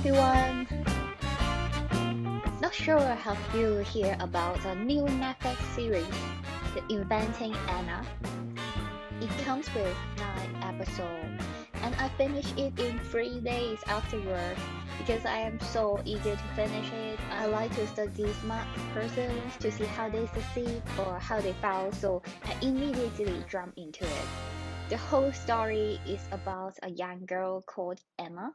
everyone! Not sure have you heard about the new Netflix series, The Inventing Anna? It comes with 9 episodes, and I finished it in 3 days afterward because I am so eager to finish it. I like to study smart persons to see how they succeed or how they fail, so I immediately jumped into it. The whole story is about a young girl called Emma.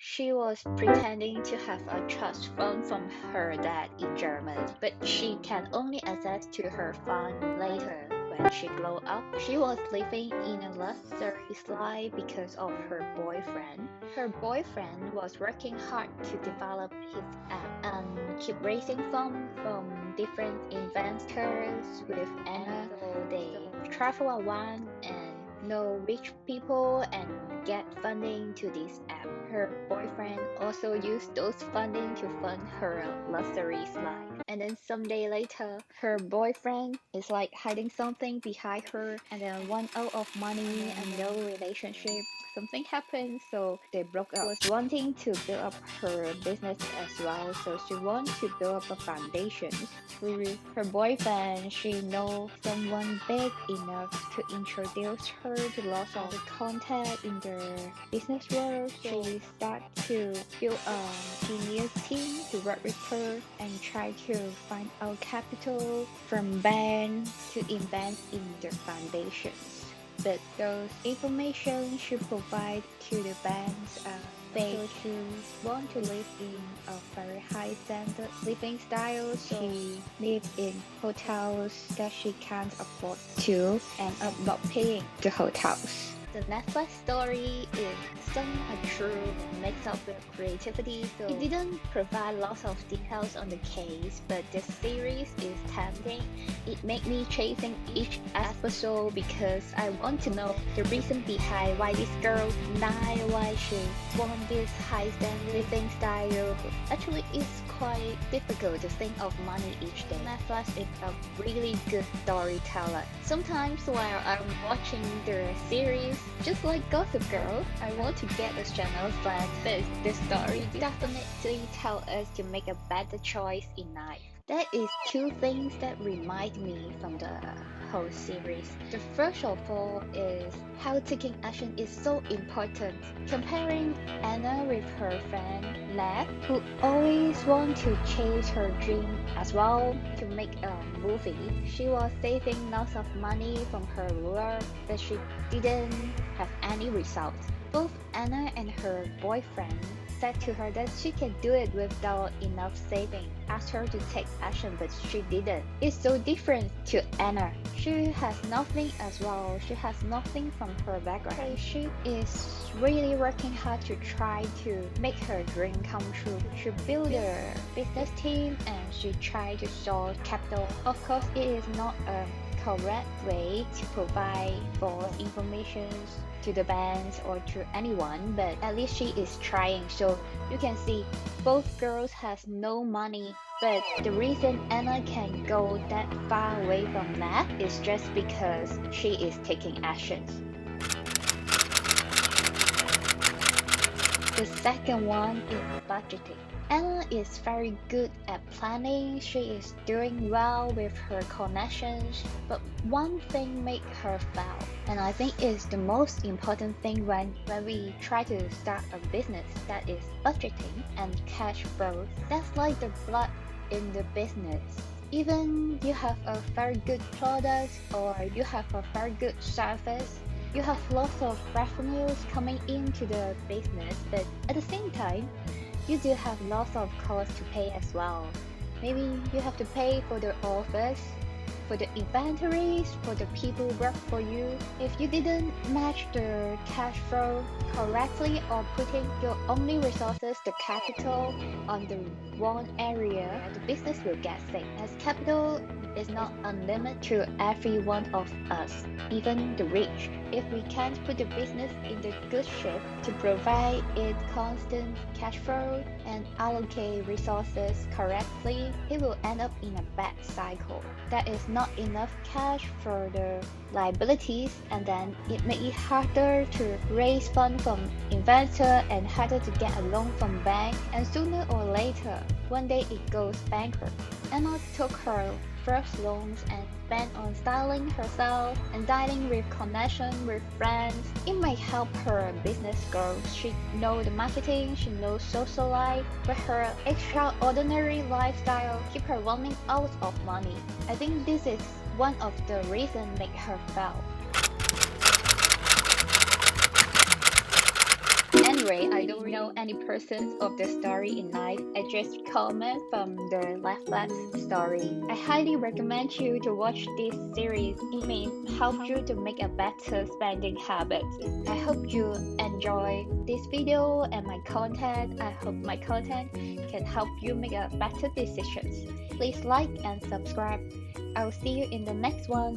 She was pretending to have a trust fund from her dad in Germany, but she can only access to her fund later when she grew up. She was living in a luxurious life because of her boyfriend. Her boyfriend was working hard to develop his app and keep raising funds from different investors with Anna, so they travel around and know rich people and get funding to this app. Her boyfriend also used those funding to fund her luxurious life. And then someday later, her boyfriend is like hiding something behind her and then one out of money and no relationship. Something happened, so they broke up. Was wanting to build up her business as well, so she wanted to build up a foundation. Through her boyfriend, she know someone big enough to introduce her to lots of the contact in the business world. She start to build a genius team to work with her and try to find out capital from banks to invest in the foundations. But those information she provide to the banks are fake. So she want to live in a very high standard living style. So she live in hotels that she can't afford to end up not paying the hotels. The Netflix story is telling a true mix up with creativity, so it didn't provide lots of details on the case, but the series is tempting. It made me chasing each episode because I want to know the reason behind why this girl died, why she want this high standard living style. Actually, it's quite difficult to think of money each day. Netflix is a really good storyteller. Sometimes while I'm watching the series, just like Gossip Girl, I want to get a channel like this. The story definitely tell us to make a better choice in life. That is 2 things that remind me from the whole series. The first of all is how taking action is so important. Comparing Anna with her friend Lev, who always want to chase her dream as well to make a movie. She was saving lots of money from her work, but she didn't have any result. Both Anna and her boyfriend said to her that she can do it without enough saving, asked her to take action, but she didn't. It's so different to Anna. She has nothing as well. She has nothing from her background. She is really working hard to try to make her dream come true. She built a business team and she tried to source capital. Of course, it is not a correct way to provide false information to the banks or to anyone, but at least she is trying. So you can see both girls has no money, but the reason Anna can go that far away from that is just because she is taking actions. The second one is budgeting. Anna is very good at planning. She is doing well with her connections, but one thing make her fail. And I think it's the most important thing when we try to start a business, that is budgeting and cash flow. That's like the blood in the business. Even you have a very good product or you have a very good service, you have lots of revenues coming into the business, but at the same time, you do have lots of costs to pay as well. Maybe you have to pay for the office, for the inventories, for the people who work for you. If you didn't match the cash flow correctly or putting your only resources, the capital, on the wrong area, the business will get sick. As capital is not unlimited to every one of us, even the rich. If we can't put the business in the good shape to provide it constant cash flow and allocate resources correctly, it will end up in a bad cycle. There is not enough cash for the liabilities, and then it makes it harder to raise funds from investor and harder to get a loan from bank, and sooner or later, one day it goes bankrupt. Emma took her first loans and spent on styling herself and dining with connection with friends. It might help her business grow. She knows the marketing, she knows social life, but her extraordinary lifestyle keep her running out of money. I think this is one of the reasons make her fail. Anyway, I don't know any persons of the story in life. I just comment from the Left story. I highly recommend you to watch this series. It may help you to make a better spending habit. I hope you enjoy this video and my content. I hope my content can help you make a better decisions. Please like and subscribe. I'll see you in the next one.